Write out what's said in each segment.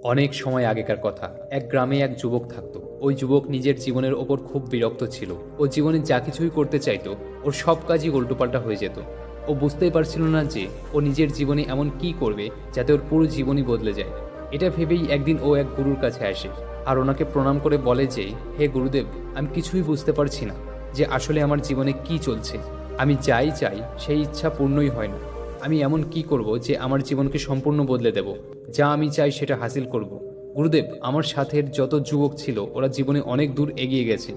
অনেক সময় আগেকার কথা, এক গ্রামে এক যুবক থাকতো। ওই যুবক নিজের জীবনের ওপর খুব বিরক্ত ছিল। ও জীবনে যা কিছুই করতে চাইতো, ওর সব কাজই উল্টোপাল্টা হয়ে যেত। ও বুঝতেই পারছিল না যে ও নিজের জীবনে এমন কি করবে যাতে ওর পুরো জীবনই বদলে যায়। এটা ভেবেই একদিন ও এক গুরুর কাছে আসে আর ওনাকে প্রণাম করে বলে যে, হে গুরুদেব, আমি কিছুই বুঝতে পারছি না যে আসলে আমার জীবনে কি চলছে। আমি যাই চাই সেই ইচ্ছা পূর্ণই হয় না। আমি এমন কি করব যে আমার জীবনকে সম্পূর্ণ বদলে দেব? যা আমি চাই সেটা হাসিল করব। গুরুদেব, আমার সাথের যত যুবক ছিল ওরা জীবনে অনেক দূর এগিয়ে গেছে,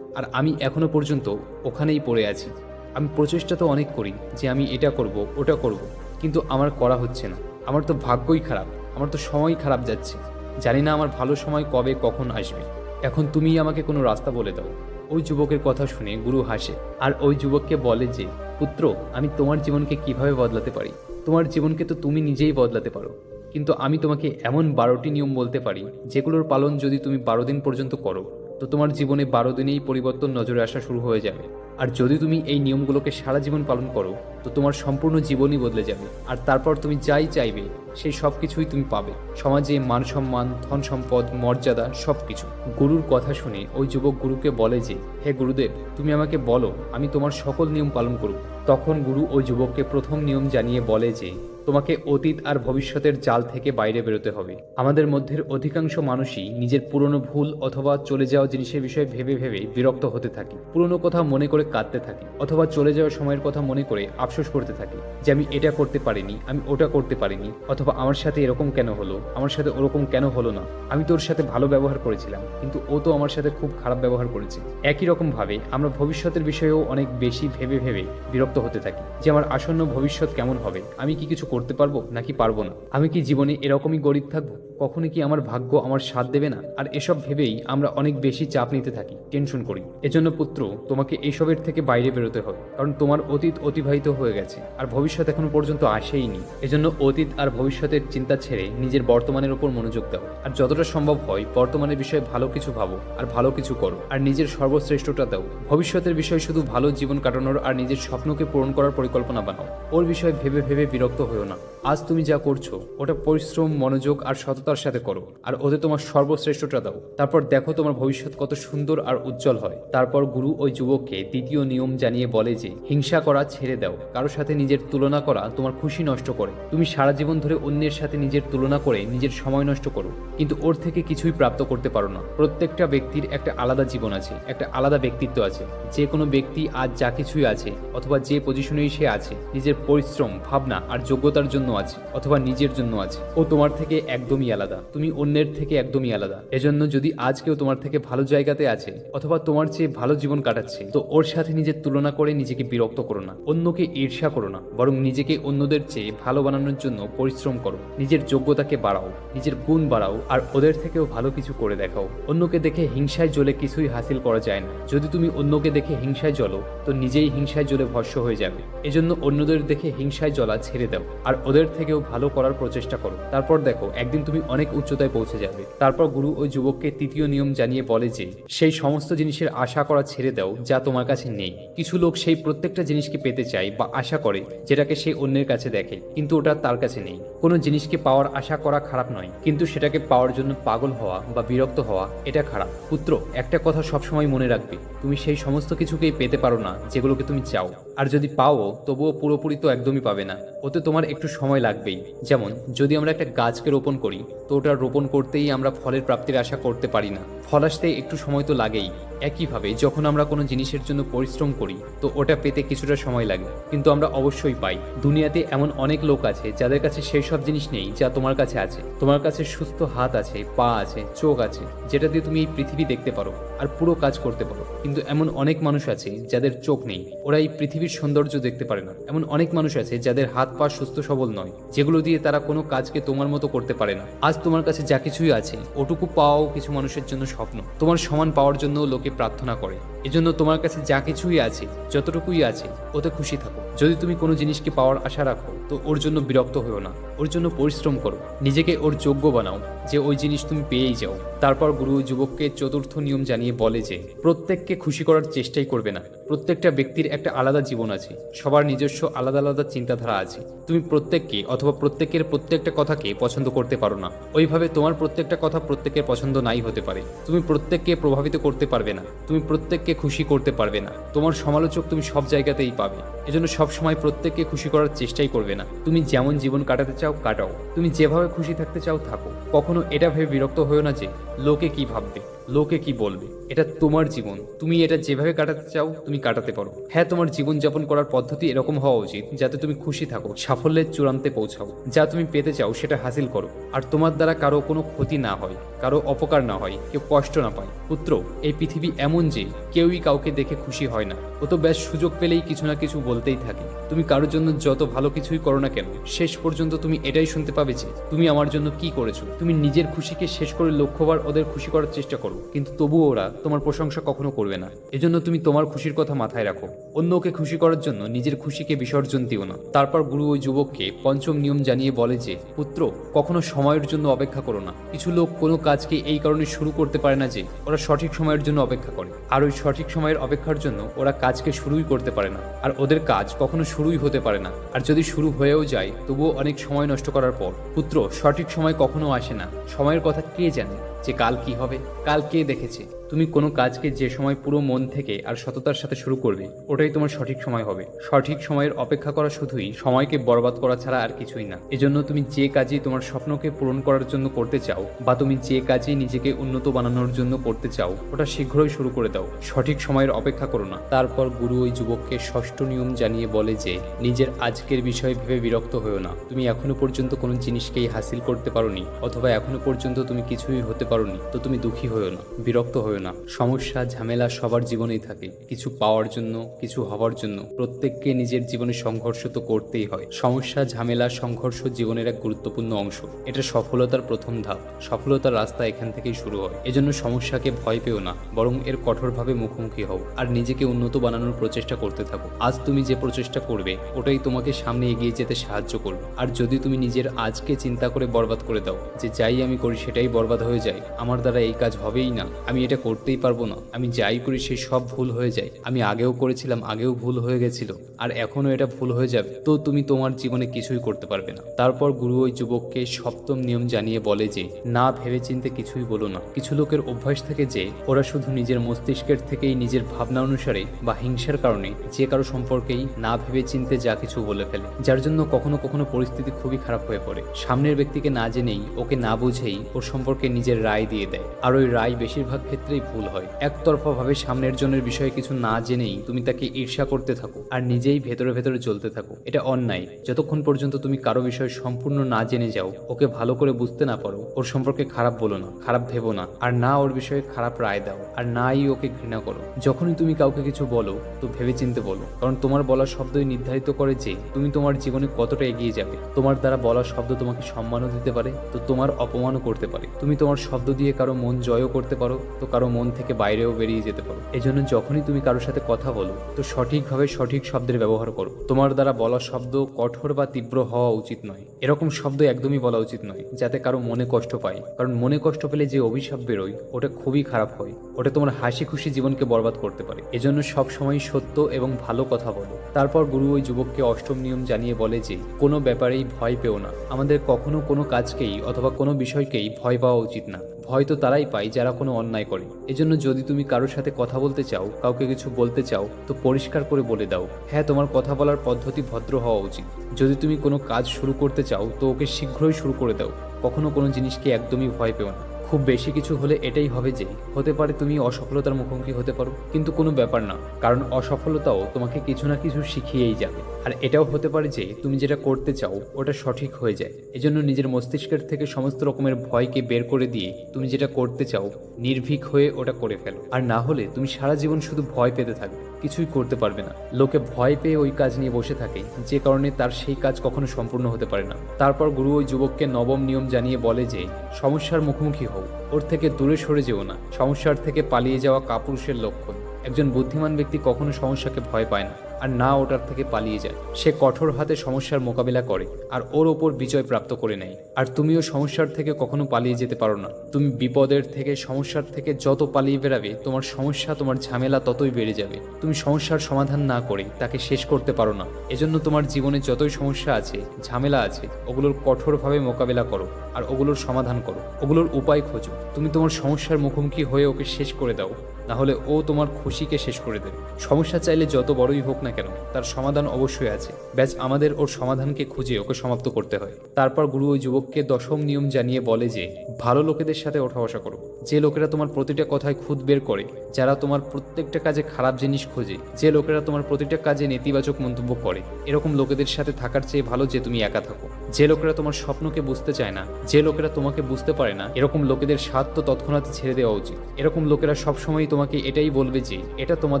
আর আমি এখনো পর্যন্ত ওখানেই পড়ে আছি। আমি প্রচেষ্টা তো অনেক করি যে আমি এটা করব ওটা করব, কিন্তু আমার করা হচ্ছে না। আমার তো ভাগ্যই খারাপ, আমার তো সময় খারাপ যাচ্ছে। জানি না আমার ভালো সময় কবে কখন আসবে। এখন তুমিই আমাকে কোনো রাস্তা বলে দাও। ওই যুবকের কথা শুনে গুরু হাসে আর ওই যুবককে বলে যে, পুত্র, আমি তোমার জীবনকে কিভাবে বদলাতে পারি? তোমার জীবনকে তো তুমি নিজেই বদলাতে পারো, কিন্তু আমি তোমাকে এমন 12টি নিয়ম বলতে পারি যেগুলোর পালন যদি তুমি 12 দিন পর্যন্ত করো, তো তোমার জীবনে 12 দিনেই পরিবর্তন নজরে আসা শুরু হয়ে যাবে। আর যদি তুমি এই নিয়মগুলোকে সারা জীবন পালন করো, তো তোমার সম্পূর্ণ জীবনই বদলে যাবে। আর তারপর তুমি যাই চাইবে সেই সব কিছুই তুমি পাবে। সমাজে মান সম্মান, ধন সম্পদ, মর্যাদা, সব কিছু। গুরুর কথা শুনে ওই যুবক গুরুকে বলে যে, হে গুরুদেব, তুমি আমাকে বলো, আমি তোমার সকল নিয়ম পালন করব। তখন গুরু ওই যুবককে প্রথম নিয়ম জানিয়ে বলে যে, তোমাকে অতীত আর ভবিষ্যতের জাল থেকে বাইরে বেরোতে হবে। আমাদের মধ্যের অধিকাংশ মানুষই নিজের পুরনো ভুল অথবা চলে যাওয়া জিনিসের বিষয়ে ভেবে ভেবে বিরক্ত হতে থাকি, পুরনো কথা মনে করে কাঁদতে থাকি, অথবা চলে যাওয়া সময়ের কথা মনে করে আফসোস করতে থাকি যে আমি এটা করতে পারিনি, আমি ওটা করতে পারিনি, অথবা আমার সাথে এরকম কেন হলো, আমার সাথে ওরকম কেন হলো না। আমি তোর সাথে ভালো ব্যবহার করেছিলাম, কিন্তু ও তো আমার সাথে খুব খারাপ ব্যবহার করেছে। একই রকম ভাবে আমরা ভবিষ্যতের বিষয়েও অনেক বেশি ভেবে ভেবে বিরক্ত হতে থাকি যে আমার আসন্ন ভবিষ্যৎ কেমন হবে, আমি কি কিছু করতে পারবো নাকি পারবো না, আমি কি জীবনে এরকমই গরিব থাকবো, কখনো কি আমার ভাগ্য আমার সাথ দেবে না। আর এসব ভেবেই আমরা অনেক বেশি চাপ নিতে থাকি, টেনশন করি। এজন্য পুত্র, তোমাকে এইসবের থেকে বাইরে বেরোতে হবে, কারণ তোমার অতীত অতিবাহিত হয়ে গেছে আর ভবিষ্যৎ এখনো পর্যন্ত আসেইনি। এজন্য অতীত আর ভবিষ্যতের চিন্তা ছেড়ে নিজের বর্তমানের উপর মনোযোগ দাও, আর যতটা সম্ভব হয় বর্তমানের বিষয়ে ভালো কিছু ভাবো আর ভালো কিছু করো, আর নিজের সর্বশ্রেষ্ঠটা দাও। ভবিষ্যতের বিষয় শুধু ভালো জীবন কাটানোর আর নিজের স্বপ্নকে পূরণ করার পরিকল্পনা বানাও। ওর বিষয়ে ভেবে ভেবে বিরক্ত হয়েও না। আজ তুমি যা করছো ওটা পরিশ্রম, মনোযোগ আর সততার সাথে করো, আর ওদের তোমার সর্বশ্রেষ্ঠটা দাও। তারপর দেখো তোমার ভবিষ্যৎ কত সুন্দর আর উজ্জ্বল হয়। তারপর গুরু ওই যুবককে দ্বিতীয় নিয়ম জানিয়ে বলে যে, হিংসা করা ছেড়ে দাও। কারোর সাথে নিজের তুলনা করা তোমার খুশি নষ্ট করে। তুমি সারা জীবন ধরে অন্যের সাথে নিজের তুলনা করে নিজের সময় নষ্ট করো, কিন্তু ওর থেকে কিছুই প্রাপ্ত করতে পারো না। প্রত্যেকটা ব্যক্তির একটা আলাদা জীবন আছে, একটা আলাদা ব্যক্তিত্ব আছে। যে কোনো ব্যক্তি আজ যা কিছুই আছে অথবা যে পজিশনেই সে আছে, নিজের পরিশ্রম, ভাবনা আর যোগ্যতার জন্য আছে, অথবা নিজের জন্য আছে। ও তোমার থেকে একদমই আলাদা, তুমি অন্যের থেকে একদমই আলাদা। এজন্য যদি আজ কেউ তোমার থেকে ভালো জায়গাতে আছে অথবা তোমার চেয়ে ভালো জীবন কাটাচ্ছে, তো ওর সাথে নিজের তুলনা করে নিজেকে বিরক্ত করো না, অন্যকে ঈর্ষা করো না, বরং নিজেকে অন্যদের চেয়ে ভালো বানানোর জন্য পরিশ্রম করো। নিজের যোগ্যতাকে বাড়াও, নিজের গুণ বাড়াও, আর ওদের থেকেও ভালো কিছু করে দেখাও। অন্যকে দেখে হিংসায় জ্বলে কিছুই হাসিল করা যায় না। যদি তুমি অন্যকে দেখে হিংসায় জ্বলো, তো নিজেই হিংসায় জ্বলে ভস্ম হয়ে যাবে। এজন্য অন্যদের দেখে হিংসায় জ্বলা ছেড়ে দাও, আর ওদের থেকেও ভালো করার প্রচেষ্টা করো। তারপর দেখো একদিন তুমি অনেক উচ্চতায় পৌঁছে যাবে। তারপর গুরু ওই যুবককে তৃতীয় নিয়ম জানিয়ে বলে যে, সেই সমস্ত জিনিসের আশা করা ছেড়ে দাও যা তোমার কাছে নেই। কিছু লোক সেই প্রত্যেকটা জিনিসকে পেতে চায় বা আশা করে যেটাকে সে অন্যের কাছে দেখে, কিন্তু ওটা তার কাছে নেই। কোনো জিনিসকে পাওয়ার আশা করা খারাপ নয়, কিন্তু সেটাকে পাওয়ার জন্য পাগল হওয়া বা বিরক্ত হওয়া, এটা খারাপ। পুত্র, একটা কথা সবসময় মনে রাখবে, তুমি সেই সমস্ত কিছুকেই পেতে পারো না যেগুলোকে তুমি চাও। আর যদি পাও, তবুও পুরোপুরি তো একদমই পাবে না, ওতে তোমার একটু সময় লাগবেই। যেমন যদি আমরা একটা গাছকে রোপণ করি, তো ওটা রোপণ করতেই আমরা ফলের প্রাপ্তির আশা করতে পারি না, ফল আসতে একটু সময় তো লাগেই। একইভাবে যখন আমরা কোনো জিনিসের জন্য পরিশ্রম করি, তো ওটা পেতে কিছুটা সময় লাগে, কিন্তু আমরা অবশ্যই পাই। দুনিয়াতে এমন অনেক লোক আছে যাদের কাছে সেই সব জিনিস নেই যা তোমার কাছে আছে। তোমার কাছে সুস্থ হাত আছে, পা আছে, চোখ আছে, যেটা দিয়ে তুমি এই পৃথিবী দেখতে পারো আর পুরো কাজ করতে পারো। কিন্তু এমন অনেক মানুষ আছে যাদের চোখ নেই, ওরা এই পৃথিবীর সৌন্দর্য দেখতে পারে না। এমন অনেক মানুষ আছে যাদের হাত পা সুস্থ সবল নয়, যেগুলো দিয়ে তারা কোনো কাজকে তোমার মতো করতে পারে না। আজ তোমার কাছে যা কিছুই আছে, ওটুকু পাওয়াও কিছু মানুষের জন্য স্বপ্ন। তোমার সমান পাওয়ার জন্য লোকে প্রার্থনা করে। এজন্য তোমার কাছে যা কিছুই আছে, যতটুকুই আছে, ওতে খুশি থাকো। যদি তুমি কোনো জিনিসকে পাওয়ার আশা রাখো, তো ওর জন্য বিরক্ত হও না, ওর জন্য পরিশ্রম করো, নিজেকে ওর যোগ্য বানাও। যে ওই জিনিস তুমি পেয়েই যাও। তারপর গুরু ওই যুবককে চতুর্থ নিয়ম জানিয়ে বলে যে প্রত্যেককে খুশি করার চেষ্টাই করবে না। প্রত্যেকটা ব্যক্তির একটা আলাদা জীবন আছে, সবার নিজস্ব আলাদা আলাদা চিন্তাধারা আছে। তুমি প্রত্যেককে অথবা প্রত্যেকের প্রত্যেকটা কথাকে পছন্দ করতে পারো না। ওইভাবে তোমার প্রত্যেকটা কথা প্রত্যেকের পছন্দ নাই হতে পারে। তুমি প্রত্যেককে প্রভাবিত করতে পারবে না, তুমি প্রত্যেককে খুশি করতে পারবে না। তোমার সমালোচক তুমি সব জায়গাতেই পাবে। এজন্য সবসময় প্রত্যেককে খুশি করার চেষ্টাই করবে না। তুমি যেমন জীবন কাটাতে চাও কাটাও, তুমি যেভাবে খুশি থাকতে চাও থাকো। কখনো এটা ভেবে বিরক্ত হয়েও না যে লোকে কি ভাববে, লোকে কি বলবে। এটা তোমার জীবন, তুমি এটা যেভাবে কাটাতে চাও তুমি কাটাতে পারো। হ্যাঁ, তোমার জীবনযাপন করার পদ্ধতি এরকম হওয়া উচিত যাতে তুমি খুশি থাকো, সাফল্যের চূড়ান্তে পৌঁছাও। যা তুমি পেতে চাও সেটা হাসিল করো, আর তোমার দ্বারা কারো কোনো ক্ষতি না হয়, কারো অপকার না হয়, কেউ কষ্ট না পায়। পুত্র, এই পৃথিবী এমন যে কেউই কাউকে দেখে খুশি হয় না। ও তো ব্যাস সুযোগ পেলেই কিছু না কিছু বলতেই থাকে। তুমি কারোর জন্য যত ভালো কিছুই করো না কেন, শেষ পর্যন্ত তুমি এটাই শুনতে পাবে যে তুমি আমার জন্য কি করেছো। তুমি নিজের খুশিকে শেষ করে লক্ষ্যবার ওদের খুশি করার চেষ্টা করো, কিন্তু তবুও ওরা তোমার প্রশংসা কখনো করবে না। এজন্য তুমি তোমার খুশির কথা মাথায় রাখো। অন্যকে খুশি করার জন্য নিজের খুশিকে বিসর্জন দিও না। তারপর গুরু ওই যুবককে পঞ্চম নিয়ম জানিয়ে বলে যে পুত্র, কখনো সময়ের জন্য অপেক্ষা করো না। কিছু লোক কোনো কাজকে এই কারণে শুরু করতে পারে না যে ওরা সঠিক সময়ের জন্য অপেক্ষা করে, আর ওই সঠিক সময়ের অপেক্ষার জন্য ওরা কাজকে শুরুই করতে পারে না, আর ওদের কাজ কখনো শুরুই হতে পারে না। আর যদি শুরু হয়েও যায় তবুও অনেক সময় নষ্ট করার পর। পুত্র, সঠিক সময় কখনো আসে না। সময়ের কথা কে জানে যে কাল কি হবে, কাল কে দেখেছে। তুমি কোনো কাজকে যে সময় পুরো মন থেকে আর সততার সাথে শুরু করবে ওটাই তোমার সঠিক সময় হবে। সঠিক সময়ের অপেক্ষা করা শুধুই সময়কে বরবাদ করা ছাড়া আর কিছুই না। এজন্য তুমি যে কাজই তোমার স্বপ্নকে পূরণ করার জন্য করতে চাও, বা তুমি যে কাজই নিজেকে উন্নত বানানোর জন্য করতে চাও, ওটা শীঘ্রই শুরু করে দাও। সঠিক সময়ের অপেক্ষা করো না। তারপর গুরু ওই যুবককে ষষ্ঠ নিয়ম জানিয়ে বলে যে নিজের আজকের বিষয় ভেবে বিরক্ত হয়েও না। তুমি এখনো পর্যন্ত কোনো জিনিসকেই হাসিল করতে পারোনি, অথবা এখনো পর্যন্ত তুমি কিছুই হতে পারোনি, তো তুমি দুঃখী হয়েও না, বিরক্ত হয়েও না। সমস্যা ঝামেলা সবার জীবনেই থাকে। কিছু পাওয়ার জন্য, কিছু হওয়ার জন্য প্রত্যেককে নিজের জীবনে সংঘর্ষ তো করতেই হয়। সমস্যা ঝামেলা সংঘর্ষ জীবনের এক গুরুত্বপূর্ণ অংশ। এটা সফলতার প্রথম ধাপ। সফলতার রাস্তা এখান থেকেই শুরু হয়। এজন্য সমস্যাকে ভয় পেও না, বরং এর কঠোরভাবে মুখোমুখি হও আর নিজেকে উন্নত বানানোর প্রচেষ্টা করতে থাকো। আজ তুমি যে প্রচেষ্টা করবে ওটাই তোমাকে সামনে এগিয়ে যেতে সাহায্য করবে। আর যদি তুমি নিজের আজকে চিন্তা করে বরবাদ করে দাও যে যাই আমি করি সেটাই বরবাদ হয়ে যায়, আমার দ্বারা এই কাজ হবেই না, আমি এটা করতেই পারবো না, আমি যাই করি সেই সব ভুল হয়ে যায়, আমি আগেও করেছিলাম, আগেও ভুল হয়ে গেছিল, আর এখনো এটা ভুল হয়ে যাবে, তো তুমি তোমার জীবনে কিছুই করতে পারবে না। তারপর গুরু ওই যুবককে সপ্তম নিয়ম জানিয়ে বলে যে না ভেবে চিন্তে কিছুই বলো না। কিছু লোকের অভ্যাস থাকে যে ওরা শুধু নিজের মস্তিষ্কের থেকেই নিজের ভাবনা অনুসারে বা হিংসার কারণে যে কারো সম্পর্কেই না ভেবে চিনতে যা কিছু বলে ফেলে, যার জন্য কখনো কখনো পরিস্থিতি খুবই খারাপ হয়ে পড়ে। সামনের ব্যক্তিকে না জেনেই, ওকে না বুঝেই ওর সম্পর্কে নিজের রায় দিয়ে দেয়, আর ওই রায় বেশিরভাগ ক্ষেত্রেই ভুল হয়। একতরফা ভাবে সামনের জনের বিষয়ে কিছু না জেনেই তুমি তাকে ঈর্ষা করতে থাকো আর নিজেই ভেতরে ভেতরে জ্বলতে থাকো। এটা অন্যায়। যতক্ষণ পর্যন্ত তুমি কারো বিষয় সম্পূর্ণ না জেনে যাও, ওকে ভালো করে বুঝতে না পারো, ওর সম্পর্কে খারাপ বলো না, খারাপ ভেবো না, আর না ওর বিষয়ে খারাপ রায় দাও, আর নাই ওকে ঘৃণা করো। যখনই তুমি কাউকে কিছু বলো তো ভেবে চিন্তে বলো, কারণ তোমার বলা শব্দই নির্ধারিত করে যে তুমি তোমার জীবনে কতটা এগিয়ে যাবে। তোমার দ্বারা বলা শব্দ তোমাকে সম্মানও দিতে পারে, তো তোমার অপমানও করতে পারে। তুমি তোমার শব্দ দিয়ে কারো মন জয়ও করতে পারো, তো কারো মন থেকে বাইরেও বেরিয়ে যেতে পারো। এজন্য যখনই তুমি কারোর সাথে কথা বলো তো সঠিকভাবে সঠিক শব্দের ব্যবহার করো। তোমার দ্বারা বলা শব্দ কঠোর বা তীব্র হওয়া উচিত নয়। এরকম শব্দ একদমই বলা উচিত নয় যাতে কারো মনে কষ্ট পায়, কারণ মনে কষ্ট পেলে যে অভিশাপ বেরোয় ওটা খুবই খারাপ হয়। ওটা তোমার হাসি খুশি জীবনকে বরবাদ করতে পারে। এজন্য সবসময় সত্য এবং ভালো কথা বলো। তারপর গুরু ওই যুবককে অষ্টম নিয়ম জানিয়ে বলে যে কোনো ব্যাপারেই ভয় পেও না। আমাদের কখনো কোনো কাজকেই অথবা কোনো বিষয়কেই ভয় পাওয়া উচিত না। ভয় তো তারাই পায় যারা কোনো অন্যায় করে। এজন্য যদি তুমি কারোর সাথে কথা বলতে চাও, কাউকে কিছু বলতে চাও, তো পরিষ্কার করে বলে দাও। হ্যাঁ, তোমার কথা বলার পদ্ধতি ভদ্র হওয়া উচিত। যদি তুমি কোনো কাজ শুরু করতে চাও তো ওকে শীঘ্রই শুরু করে দাও। কখনো কোনো জিনিসকে একদমই ভয় পেও না। খুব বেশি কিছু হলে এটাই হবে যে হতে পারে তুমি অসফলতার মুখোমুখি হতে পারো, কিন্তু কোনো ব্যাপার না, কারণ অসফলতাও তোমাকে কিছু না কিছু শিখিয়েই যাবে। আর এটাও হতে পারে যে তুমি যেটা করতে চাও ওটা সঠিক হয়ে যায়। এজন্য নিজের মস্তিষ্কের থেকে সমস্ত রকমের ভয়কে বের করে দিয়ে তুমি যেটা করতে চাও নির্ভীক হয়ে ওটা করে ফেলো। আর না হলে তুমি সারা জীবন শুধু ভয় পেতে থাকবে, কিছুই করতে পারবে না। লোকে ভয় পেয়ে ওই কাজ নিয়ে বসে থাকে, যে কারণে তার সেই কাজ কখনো সম্পূর্ণ হতে পারে না। তারপর গুরু ওই যুবককে নবম নিয়ম জানিয়ে বলে যে সমস্যার মুখোমুখি হও, ওর থেকে দূরে সরে যেও না। সমস্যার থেকে পালিয়ে যাওয়া কাপুরুষের লক্ষণ। একজন বুদ্ধিমান ব্যক্তি কখনো সমস্যাকে ভয় পায় না, আর না ওটার থেকে পালিয়ে যায়। সে কঠোর হাতে সমস্যার মোকাবিলা করে আর ওর ওপর বিজয় প্রাপ্ত করে নেয়। আর তুমিও সমস্যার থেকে কখনো পালিয়ে যেতে পারো না। তুমি বিপদের থেকে, সমস্যার থেকে যত পালিয়ে বেড়াবে, তোমার সমস্যা, তোমার ঝামেলা ততই বেড়ে যাবে। তুমি সমস্যার সমাধান না করে তাকে শেষ করতে পারো না। এজন্য তোমার জীবনে যতই সমস্যা আছে, ঝামেলা আছে, ওগুলোর কঠোরভাবে মোকাবিলা করো আর ওগুলোর সমাধান করো, ওগুলোর উপায় খোঁজো। তুমি তোমার সমস্যার মুখোমুখি হয়ে ওকে শেষ করে দাও, না হলে ও তোমার খুশিকে শেষ করে দেবে। সমস্যা চাইলে যত বড়ই হোক না কেন, তার সমাধান অবশ্যই আছে। ব্যাস আমাদের ওর সমাধানকে খুঁজে ওকে সমাপ্ত করতে হয়। তারপর গুরু ওই যুবককে 10ম নিয়ম জানিয়ে বলে যে ভালো লোকেদের সাথে ওঠা বসা করো। যে লোকেরা তোমার প্রতিটা কথায় খুঁত বের করে, যারা তোমার প্রত্যেকটা কাজে খারাপ জিনিস খোঁজে, যে লোকেরা তোমার প্রতিটা কাজে নেতিবাচক মন্তব্য করে, এরকম লোকেদের সাথে থাকার চেয়ে ভালো যে তুমি একা থাকো। যে লোকেরা তোমার স্বপ্নকে বুঝতে চায় না, যে লোকেরা তোমাকে বুঝতে পারে না, এরকম লোকেদের স্বাদ তো তৎক্ষণাৎ ছেড়ে দেওয়া উচিত। এরকম লোকেরা সবসময় তোমাকে এটাই বলবে যে এটা তোমার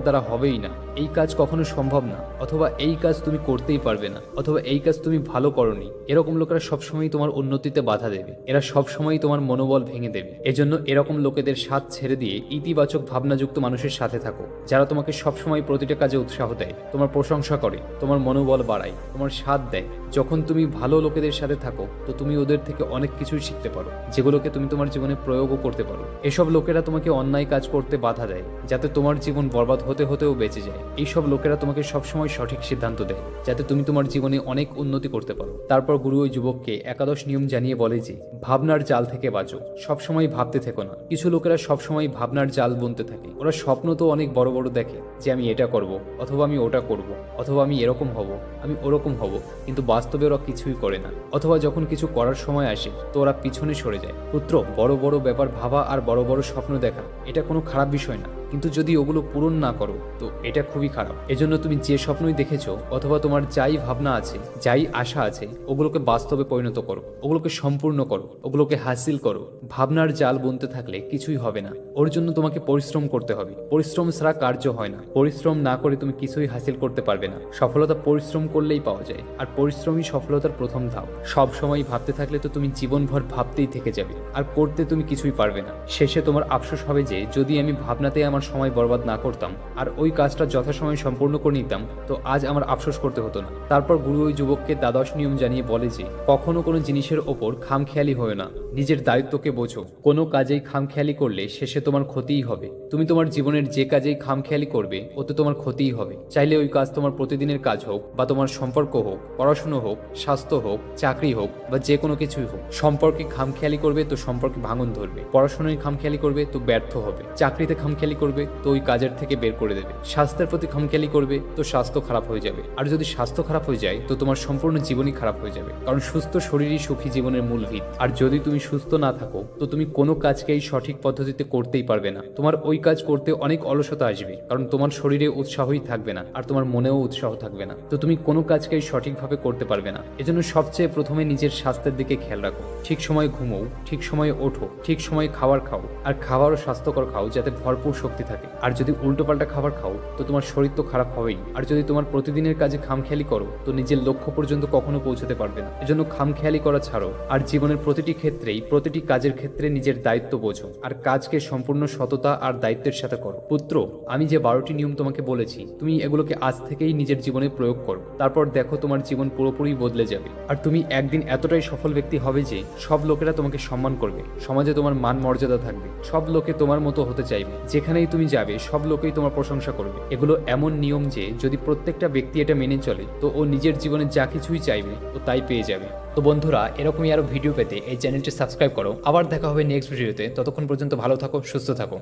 দ্বারা হবেই না, এই কাজ কখনো সম্ভব না, অথবা এই কাজ তুমি করতেই পারবে না, অথবা এই কাজ তুমি ভালো করনি। এরকম লোকেরা সবসময় তোমার উন্নতিতে বাধা দেবে। এরা সবসময় তোমার মনোবল ভেঙে দেবে। এজন্য এরকম লোকেদের স্বাদ ছেড়ে দিয়ে ইতিবাচক ভাবনাযুক্ত মানুষের সাথে থাকো, যারা তোমাকে সবসময় প্রতিটা কাজে উৎসাহ দেয়, তোমার প্রশংসা করে, তোমার মনোবল বাড়ায়, তোমার সাথ দেয়। যখন তুমি ভালো লোকেদের সাথে থাকো, তো তুমি ওদের থেকে অনেক কিছুই শিখতে পারো, যেগুলোকে তুমি তোমার জীবনে প্রয়োগও করতে পারো। এসব লোকেরা তোমাকে অন্যায় কাজ করতে বাধা দেয়, যাতে তোমার জীবন বরবাদ হতে হতেও বেঁচে যায়। এইসব লোকেরা তোমাকে সবসময় সঠিক সিদ্ধান্ত দেয়, যাতে তুমি তোমার জীবনে অনেক উন্নতি করতে পারো। তারপর গুরু ওই যুবককে 11 নিয়ম জানিয়ে বলে যে ভাবনার জাল থেকে বাঁচো। সবসময় ভাবতে থেকো না। কিছু লোকেরা সবসময় ভাবনার জাল বুনতে থাকে। ওরা স্বপ্ন তো অনেক বড় বড় দেখে, যে আমি এটা করব, অথবা আমি ওটা করব, অথবা আমি এরকম হব, আমি ওরকম হব, কিন্তু বাস্তবে ওরা কিছুই করে না। অথবা যখন কিছু করার সময় আসে, তো ওরা পিছনে সরে যায়। পুত্র, বড় বড় ব্যাপার ভাবা আর বড় বড় স্বপ্ন দেখা, এটা কোনো খারাপ বিষয় না, কিন্তু যদি ওগুলো পূরণ না করো, তো এটা খুবই খারাপ। এজন্য তুমি যে স্বপ্নই দেখেছো, অথবা তোমার যাই ভাবনা আছে, যাই আশা আছে, ওগুলোকে বাস্তবে পরিণত করো, ওগুলোকে সম্পূর্ণ করো, ওগুলোকে হাসিল করো। ভাবনার জাল বুনতে থাকলে কিছুই হবে না। ওর জন্য তোমাকে পরিশ্রম করতে হবে। পরিশ্রম ছাড়া কার্য হয় না। পরিশ্রম না করে তুমি কিছুই হাসিল করতে পারবে না। সফলতা পরিশ্রম করলেই পাওয়া যায়, আর পরিশ্রমই সফলতার প্রথম ধাপ। সব সময় ভাবতে থাকলে তো তুমি জীবনভর ভাবতেই থেকে যাবে, আর করতে তুমি কিছুই পারবে না। শেষে তোমার আফসোস হবে যে যদি আমি ভাবনাতে আমার সময় বরবাদ না করতাম আর ওই কাজটা যথাসময়ে সম্পূর্ণ করে নিতাম, তো আজ আমার আফসোস করতে হতো না। তারপর গুরু ওই যুবককে 12 নিয়ম জানিয়ে বলে যে কখনো কোনো জিনিসের ওপর খামখেয়ালি হয়ে না, নিজের দায়িত্বকে বোঝো। কোনো কাজেই খামখেয়ালি করলে শেষে তোমার ক্ষতিই হবে। তুমি তোমার জীবনের যে কাজেই খামখেয়ালি করবে, ওতে তোমার ক্ষতিই হবে। চাইলে ওই কাজ তোমার প্রতিদিনের কাজ হোক, বা তোমার সম্পর্ক হোক, পড়াশুনো হোক, স্বাস্থ্য হোক, চাকরি হোক, বা যে কোনো কিছুই হোক। সম্পর্কে খামখেয়ালি করবে তো সম্পর্কে ভাঙন ধরবে, পড়াশোনায় খামখেয়ালি করবে তো ব্যর্থ হবে, চাকরিতে খামখেয়ালি করবে তো ওই কাজের থেকে বের করে দেবে, স্বাস্থ্যের প্রতি খামখেয়ালি করবে তো স্বাস্থ্য খারাপ হয়ে যাবে। আর যদি স্বাস্থ্য খারাপ হয়ে যায়, তো তোমার সম্পূর্ণ জীবনই খারাপ হয়ে যাবে। কারণ সুস্থ শরীরই সুখী জীবনের মূল ভিত। আর যদি তুমি সুস্থ না থাকো, তো তুমি কোনো কাজকেই সঠিক পদ্ধতিতে করতেই পারবে না। তোমার ওই কাজ করতে অনেক অলসতা আসবে, কারণ তোমার শরীরে উৎসাহই থাকবে না, আর তোমার মনেও উৎসাহ থাকবে না। তো তুমি কোনো কাজকেই সঠিকভাবে করতে পারবে না। এজন্য সবচেয়ে প্রথমে নিজের স্বাস্থ্যের দিকে খেয়াল রাখো। ঠিক সময়ে ঘুমোও, ঠিক সময়ে ওঠো, ঠিক সময়ে খাবার খাও, আর খাবারও স্বাস্থ্যকর খাও, যাতে ভরপুর শক্তি থাকে। আর যদি উল্টোপাল্টা খাবার খাও, তো তোমার শরীর তো খারাপ হবেই। আর যদি তোমার প্রতিদিনের কাজে খামখেয়ালি করো, তো নিজের লক্ষ্য পর্যন্ত কখনো পৌঁছাতে পারবে না। এজন্য খামখেয়ালি করা ছাড়ো, আর জীবনের প্রতিটি ক্ষেত্রেই, প্রতিটি কাজের ক্ষেত্রে নিজের দায়িত্ব বোঝো, আর কাজকে সম্পূর্ণ সততা আর দায়িত্বের সাথে করো। পুত্র, আমি যে 12টি নিয়ম তোমাকে বলেছি, তুমি এগুলোকে আজ থেকেই নিজের জীবনে প্রয়োগ করো। তারপর দেখো তোমার জীবন পুরোপুরি বদলে যাবে। আর তুমি একদিন এতটাই সফল ব্যক্তি হবে যে সব লোকেরা তোমাকে সম্মান করবে, সমাজে তোমার মান মর্যাদা থাকবে, সব লোকে তোমার মতো হতে চাইবে। যেখানেই তুমি যাবে, সব লোকেই তোমার প্রশংসা করবে। এগুলো এমন নিয়ম যে যদি প্রত্যেকটা ব্যক্তি এটা মেনে চলে, তো ও নিজের জীবনে যা কিছুই চাইবে, ও তাই পেয়ে যাবে। তো বন্ধুরা, এরকমই আরো ভিডিও পেতে এই চ্যানেলটি সাবস্ক্রাইব করো। আবার দেখা হবে নেক্সট ভিডিওতে। ততক্ষণ পর্যন্ত ভালো থাকো, সুস্থ থাকো।